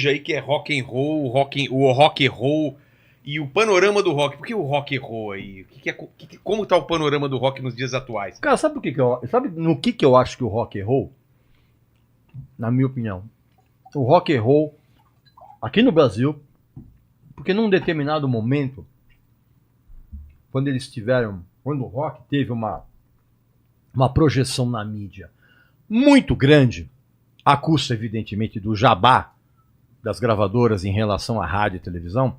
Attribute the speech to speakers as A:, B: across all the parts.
A: aí que é rock and roll, o rock and roll e o panorama do rock. Por que o rock and roll aí? Como tá o panorama do rock nos dias atuais?
B: Cara, sabe no que eu acho que o rock and roll, na minha opinião, o rock and roll aqui no Brasil, porque num determinado momento, quando o rock teve uma projeção na mídia muito grande, à custa, evidentemente, do jabá das gravadoras em relação à rádio e televisão,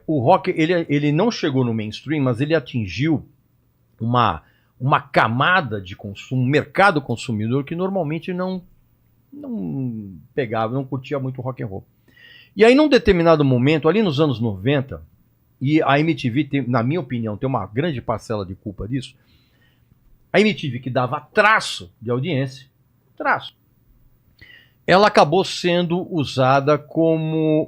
B: o rock ele não chegou no mainstream, mas ele atingiu uma camada de consumo, um mercado consumidor que normalmente não pegava, não curtia muito rock and roll. E aí, num determinado momento, ali nos anos 90, e a MTV, na minha opinião, tem uma grande parcela de culpa disso, a MTV, que dava traço de audiência, ela acabou sendo usada como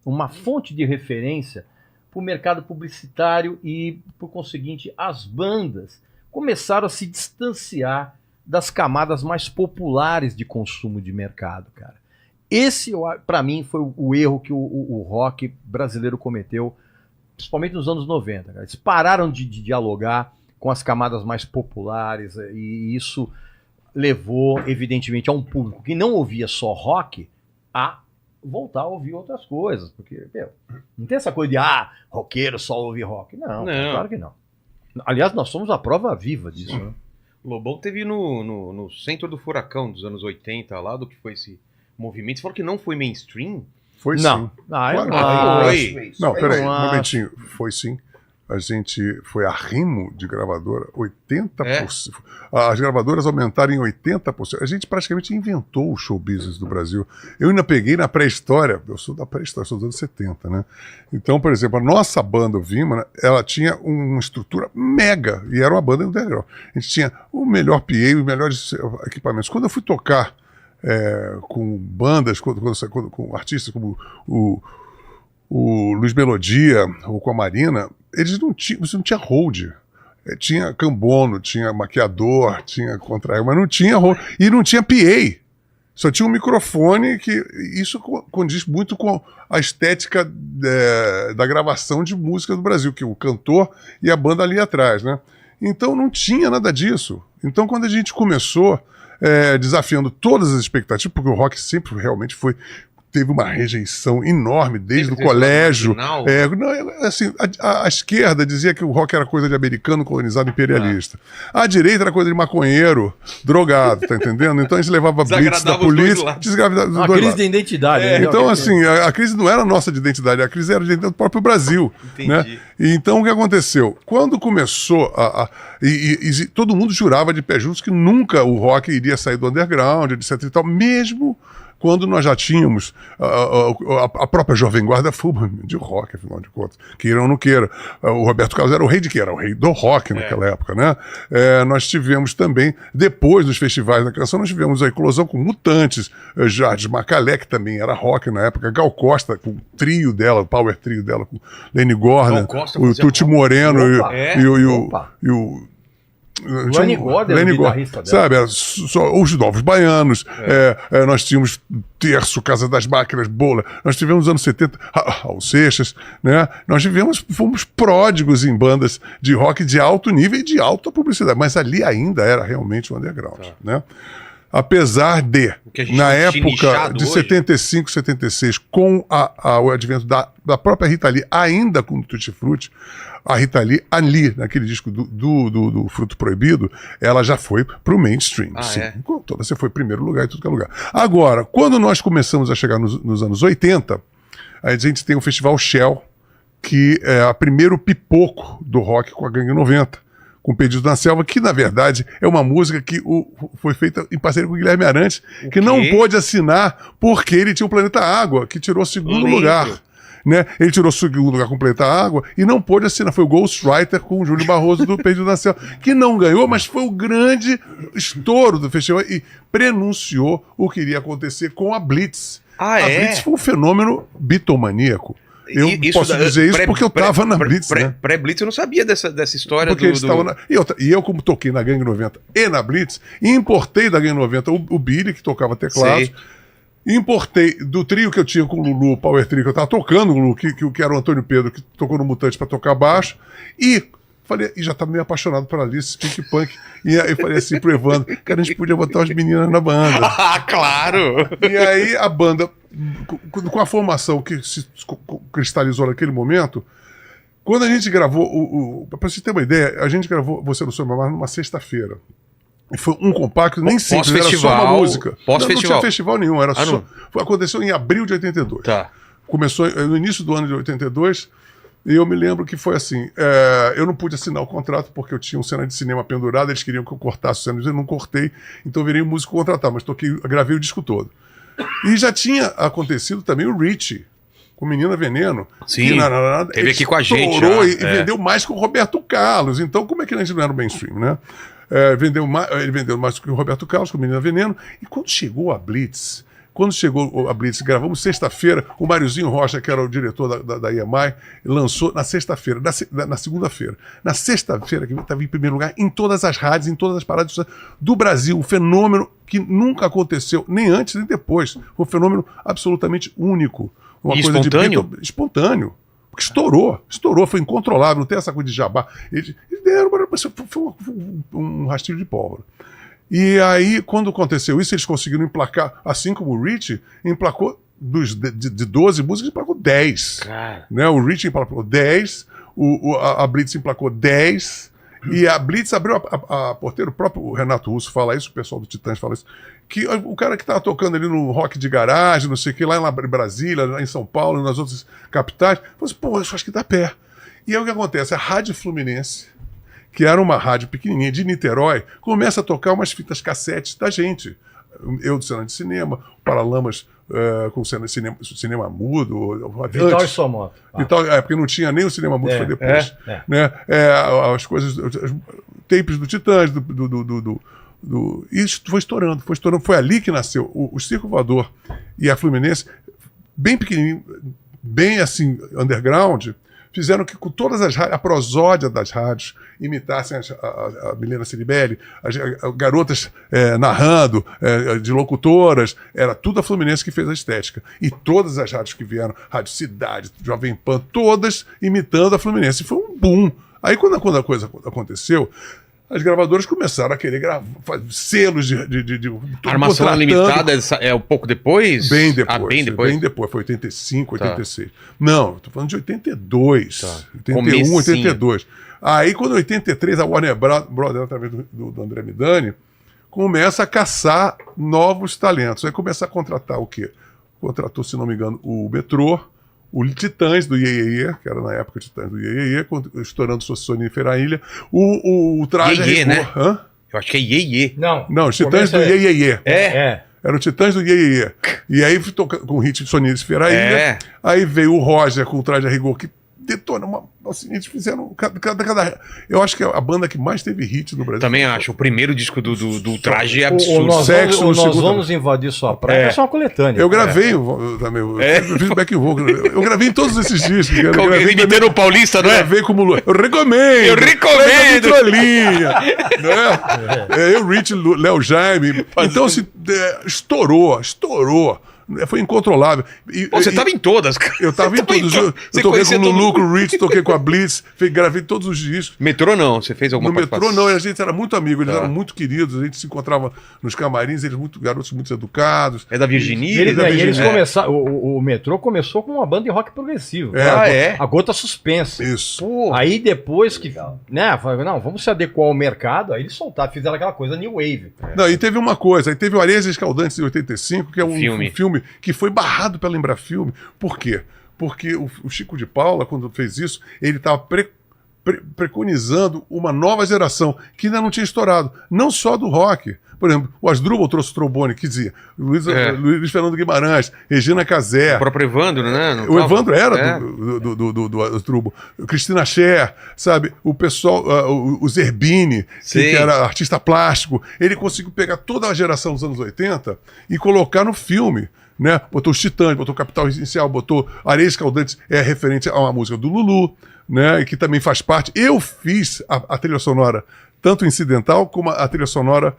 B: uma fonte de referência para o mercado publicitário e, por conseguinte, as bandas começaram a se distanciar das camadas mais populares de consumo de mercado, cara. Esse, para mim, foi o erro que o rock brasileiro cometeu, principalmente nos anos 90. Cara. Eles pararam de dialogar com as camadas mais populares e isso levou, evidentemente, a um público que não ouvia só rock a voltar a ouvir outras coisas. Porque, não tem essa coisa de, roqueiro só ouve rock. Não, claro que não. Aliás, nós somos a prova viva disso. Né?
A: O Lobão teve no centro do furacão dos anos 80, lá do que foi esse movimento. Você falou que não foi mainstream?
C: Foi sim.
B: Não,
C: foi. Não, peraí, um momentinho. Foi sim. A gente foi arrimo de gravadora, 80%. As gravadoras aumentaram em 80%. A gente praticamente inventou o show business do Brasil. Eu ainda peguei na pré-história, eu sou da pré-história, sou dos anos 70, né? Então, por exemplo, a nossa banda, o Vimana, ela tinha uma estrutura mega, e era uma banda underground. A gente tinha o melhor PA, os melhores equipamentos. Quando eu fui tocar com bandas, com artistas como o Luiz Melodia ou com a Marina, você não tinha hold. Tinha cambono, tinha maquiador, tinha contraio, mas não tinha hold. E não tinha PA. Só tinha um microfone que... Isso condiz muito com a estética da gravação de música do Brasil, que o cantor e a banda ali atrás, né? Então não tinha nada disso. Então quando a gente começou desafiando todas as expectativas, porque o rock sempre realmente teve uma rejeição enorme desde o colégio. Assim, a esquerda dizia que o rock era coisa de americano colonizado imperialista. A direita era coisa de maconheiro, drogado, tá entendendo? Então a gente levava blitz da polícia.
B: Uma crise de identidade.
C: Então, assim, a crise não era nossa de identidade, a crise era de identidade do próprio Brasil. Né? E então o que aconteceu? Quando começou e todo mundo jurava de pé juntos que nunca o rock iria sair do underground, etc e tal, mesmo quando nós já tínhamos a própria Jovem Guarda Fuba de rock, afinal de contas, queira ou não queira. O Roberto Carlos era o rei de quê? Era o rei do rock naquela época, né? Nós tivemos também, depois dos festivais da canção, nós tivemos a eclosão com Mutantes, Jardim Macalé, que também era rock na época, Gal Costa, com o trio dela, o power trio dela, com Lenny Gordon, o Tuti Moreno e o
B: Lenny Gordon, guitarrista dela.
C: Sabe, os Novos Baianos, nós tínhamos Terço, Casa das Máquinas, Bola, nós tivemos nos anos 70, Raul Seixas, né? Nós fomos pródigos em bandas de rock de alto nível e de alta publicidade, mas ali ainda era realmente o underground, né? Apesar de, na época de 75, 76, com o advento da própria Rita Lee, ainda com o Tutti Frutti, a Rita Lee, ali, naquele disco do Fruto Proibido, ela já foi pro mainstream. Sim. Você foi em primeiro lugar em tudo que é lugar. Agora, quando nós começamos a chegar nos anos 80, a gente tem o Festival Shell, que é o primeiro pipoco do rock com a Gangue 90. Com Perdido na Selva, que na verdade é uma música que foi feita em parceria com o Guilherme Arantes, que não pôde assinar porque ele tinha o Planeta Água, que tirou o segundo lugar. Né? Ele tirou o segundo lugar com o Planeta Água e não pôde assinar. Foi o Ghostwriter com o Júlio Barroso do Perdido na Selva, que não ganhou, mas foi o grande estouro do festival e prenunciou o que iria acontecer com a Blitz. A Blitz foi um fenômeno bitomaníaco. Eu posso dizer isso porque eu tava na Blitz, né?
A: Pré-Blitz eu não sabia dessa história.
C: Porque E eu, como toquei na Gangue 90 e na Blitz, importei da Gangue 90 o Billy, que tocava teclado, Importei do trio que eu tinha com o Lulu, o Power Trio, que eu tava tocando, o Lulu, que era o Antônio Pedro, que tocou no Mutante pra tocar baixo, e falei, e já tava meio apaixonado por Alice, Pink Punk, e aí eu falei assim pro Evandro, que a gente podia botar as meninas na banda.
A: Ah, claro!
C: E aí a banda, com a formação que se cristalizou naquele momento, quando a gente gravou, pra você ter uma ideia, a gente gravou Você Não Sou Mais numa sexta-feira. E foi um compacto, nem simples, era só uma música. Não tinha festival nenhum, era só. Aconteceu em abril de 82.
A: Tá.
C: Começou no início do ano de 82, e eu me lembro que foi assim: eu não pude assinar o contrato porque eu tinha um cena de cinema pendurado, eles queriam que eu cortasse o cena de cinema, eu não cortei, então eu virei um músico contratado, mas gravei o disco todo. E já tinha acontecido também o Richie, com Menina Veneno.
A: Sim, teve aqui com a gente.
C: Estourou e vendeu mais que o Roberto Carlos, então como é que a gente não era mainstream, né? Ele vendeu mais que o Roberto Carlos, com Menina Veneno. E quando chegou a Blitz, gravamos sexta-feira, o Máriozinho Rocha, que era o diretor da EMI, lançou na sexta-feira, na segunda-feira. Na sexta-feira, que estava em primeiro lugar em todas as rádios, em todas as paradas do Brasil. Um fenômeno que nunca aconteceu, nem antes nem depois. Foi um fenômeno absolutamente único. Uma
A: e
C: coisa
A: espontâneo?
C: Espontâneo. Porque estourou, foi incontrolável, não tem essa coisa de jabá. Eles deram, foi um rastilho de pólvora. E aí, quando aconteceu isso, eles conseguiram emplacar, assim como o Richie, emplacou de 12 músicas, emplacou 10. Né? O Richie emplacou 10, a Blitz emplacou 10, e a Blitz abriu a porteira, o próprio Renato Russo fala isso, o pessoal do Titãs fala isso, que o cara que estava tocando ali no rock de garagem, não sei o que, lá em Brasília, lá em São Paulo, nas outras capitais, falou assim, pô, eu acho que dá pé. E aí o que acontece? A Rádio Fluminense, que era uma rádio pequenininha de Niterói, começa a tocar umas fitas cassetes da gente. Eu do Cena de Cinema, o Paralamas com cinema mudo.
B: Vital e Sua Moto.
C: Porque não tinha nem o cinema mudo, foi depois. Né? As coisas, os tapes do Titãs, isso foi estourando. Foi ali que nasceu o Circo Voador e a Fluminense, bem pequenininho, bem assim, underground, fizeram que com todas as rádios, a prosódia das rádios, imitassem a Milena Ceribelli, as garotas narrando, de locutoras, era tudo a Fluminense que fez a estética. E todas as rádios que vieram, Rádio Cidade, Jovem Pan, todas imitando a Fluminense. Foi um boom. Aí quando a coisa aconteceu, as gravadoras começaram a querer selos de
A: a Armação Limitada é um pouco depois?
C: Bem depois.
A: Bem depois?
C: Bem depois, foi 85, 86. Não, estou falando de 82.
A: Tá.
C: 81,
A: Comecinho.
C: 82. Aí, quando em 83, a Warner Brothers, através do André Midani, começa a caçar novos talentos. Aí começa a contratar o quê? Contratou, se não me engano, o Metrô, o Titãs do Iê, que era na época o Titãs do Iê, estourando sua sonífera ilha. O Traje
A: Iê,
C: Rigor.
A: né?
C: Hã?
A: Eu acho que é Iê.
C: Não, os Titãs do Iê.
A: É.
C: Era o Titãs do Iê. E aí, com o hit Sonífera ilha, aí veio o Roger com o Traje a Rigor, que detona assim, eles fizeram eu acho que é a banda que mais teve hit no Brasil.
A: Também acho. O primeiro disco do Traje é absurdo.
B: Nós vamos invadir sua praia. É só uma coletânea.
C: Eu gravei também. Eu fiz back vocal. Eu gravei em todos esses discos.
A: Imitando o Paulista, não é?
C: Gravei como eu recomendo. Vitrolinha. Eu, Rich, Léo Jaime. Então, estourou. Foi incontrolável.
A: Você estava em todas, cara.
C: Eu estava em todas. Eu toquei com o Lulu, com o Rich, toquei com a Blitz, gravei todos os discos.
A: Metrô não, você fez alguma coisa?
C: No Metrô não, a gente era muito amigo, eles eram muito queridos, a gente se encontrava nos camarins, eles garotos muito educados.
A: É da Virginia?
B: Eles começaram, o Metrô começou com uma banda de rock progressivo. A Gota Suspensa.
C: Isso.
B: Pô. Aí depois que, falaram, não, vamos se adequar ao mercado, aí eles soltaram, fizeram aquela coisa New Wave.
C: Não, e teve uma coisa, aí teve o Areias Escaldantes de 85, que é um filme que foi barrado pela Embrafilme. Por quê? Porque o Chico de Paula, quando fez isso, ele estava preconizando uma nova geração que ainda não tinha estourado. Não só do rock. Por exemplo, o Asdrubal trouxe o trombone, que dizia Luiz Fernando Guimarães, Regina Casé. O
A: próprio Evandro, né?
C: O Evandro era do Asdrubal. Cristina Scher, sabe? O pessoal, o Zerbini, que era artista plástico. Ele conseguiu pegar toda a geração dos anos 80 e colocar no filme. né? Botou os Titãs, botou Capital Inicial, botou Areias Escaldantes, referente a uma música do Lulu, né? Que também faz parte. Eu fiz a trilha sonora, tanto incidental como a trilha sonora,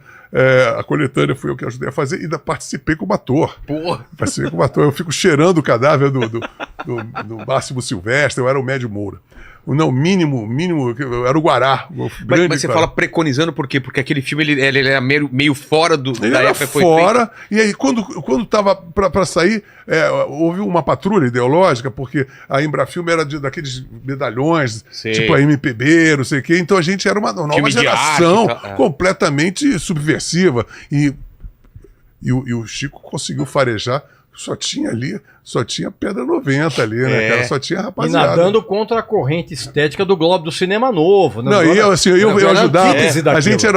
C: a coletânea foi eu que ajudei a fazer, e ainda participei como ator.
A: Porra!
C: Participei como ator. Eu fico cheirando o cadáver do Máximo Silvestre, eu era o Médio Moura. Não, mínimo, eu era o Guará.
A: Mas você fala preconizando por quê? Porque aquele filme ele era meio fora da época que foi
C: fora, e aí quando tava pra sair, houve uma patrulha ideológica, porque a Embrafilme era daqueles medalhões, tipo a MPB, não sei o quê, então a gente era uma nova geração completamente subversiva. E o Chico conseguiu farejar. Só tinha Pedra 90 ali, né, cara? Só tinha rapaziada.
B: E nadando contra a corrente estética do Globo do Cinema Novo. Né?
C: Não, e eu ajudava. A gente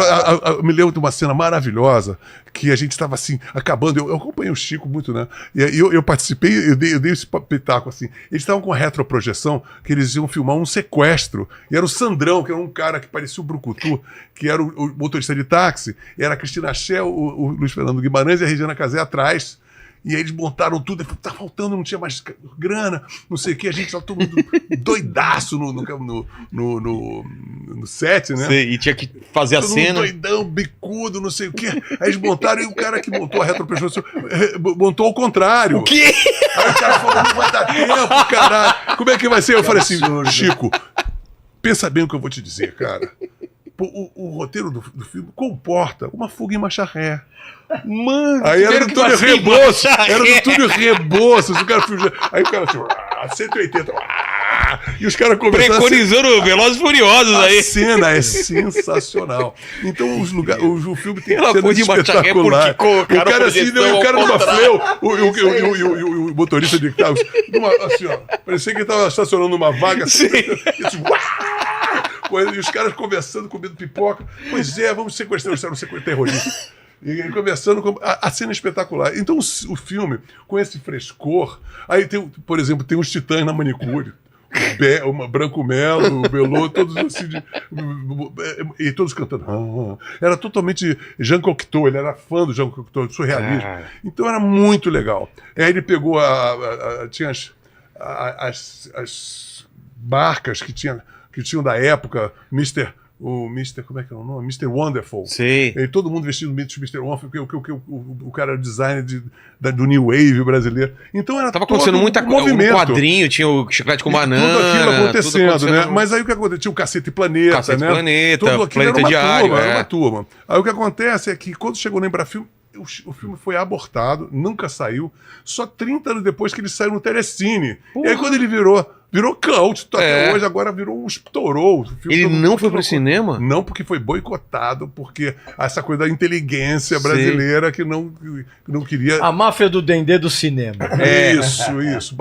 C: me lembro de uma cena maravilhosa que a gente estava assim, acabando. Eu acompanhei o Chico muito, né? E eu participei, eu dei esse pitaco assim. Eles estavam com retroprojeção que eles iam filmar um sequestro. E era o Sandrão, que era um cara que parecia o Brucutu, que era o motorista de táxi. E era a Cristina Schell, o Luiz Fernando Guimarães e a Regina Casé atrás. E aí eles montaram tudo, e tá faltando, não tinha mais grana, não sei o que, a gente tava todo mundo doidaço no set, né?
A: Sim, e tinha que fazer todo a cena.
C: Doidão, bicudo, não sei o que. Aí eles montaram, e o cara que montou a retroprojeção montou ao contrário.
A: O quê?
C: Aí o cara falou, não vai dar tempo, caralho. Como é que vai ser? Eu falei assim, Chico, pensa bem o que eu vou te dizer, cara. O roteiro do filme comporta uma fuga em marcha ré.
A: Mano,
C: aí era no túnel reboço. Era no túnel reboço. Aí o cara assim, 180. E os caras começaram
A: preconizando Velozes e Furiosos aí.
C: A cena é sensacional. Então o filme tem
A: ela
C: cenas espetaculares.
A: O
C: cara assim, o cara numa fleu, o motorista de carro, assim, ó, parecia que ele estava estacionando numa vaga assim, e os caras conversando, comendo pipoca. Pois vamos sequestrar, um terrorista. E ele conversando, a cena é espetacular. Então o filme, com esse frescor, aí tem, por exemplo, tem os Titãs na manicure. O Branco Melo, o Belô, todos assim, e todos cantando. Era totalmente Jean Cocteau, ele era fã do Jean Cocteau, do surrealismo. Então era muito legal. Aí ele pegou, tinha as marcas que tinham da época, como é que é o nome? Mr. Wonderful.
A: Sim.
C: E todo mundo vestido de Mr. Wonderful, porque o cara era o designer do New Wave brasileiro. Então era
A: tava acontecendo muita
C: movimento.
A: Um quadrinho, tinha o Chiclete com Banana.
C: Tudo aquilo acontecendo, né? Mas aí o que aconteceu? Tinha o Cacete e Planeta,
A: Cacete
C: né?
A: Planeta,
C: tudo aquilo
A: Planeta Diário.
C: Era uma turma. Aí o que acontece é que quando chegou no Embrafilme, o filme foi abortado, nunca saiu. Só 30 anos depois que ele saiu no Telecine. E aí quando ele virou cult, até hoje, agora estourou.
A: Ele não foi pro cinema?
C: Não, porque foi boicotado, porque essa coisa da inteligência brasileira que não queria...
B: A máfia do Dendê do cinema.
C: Isso.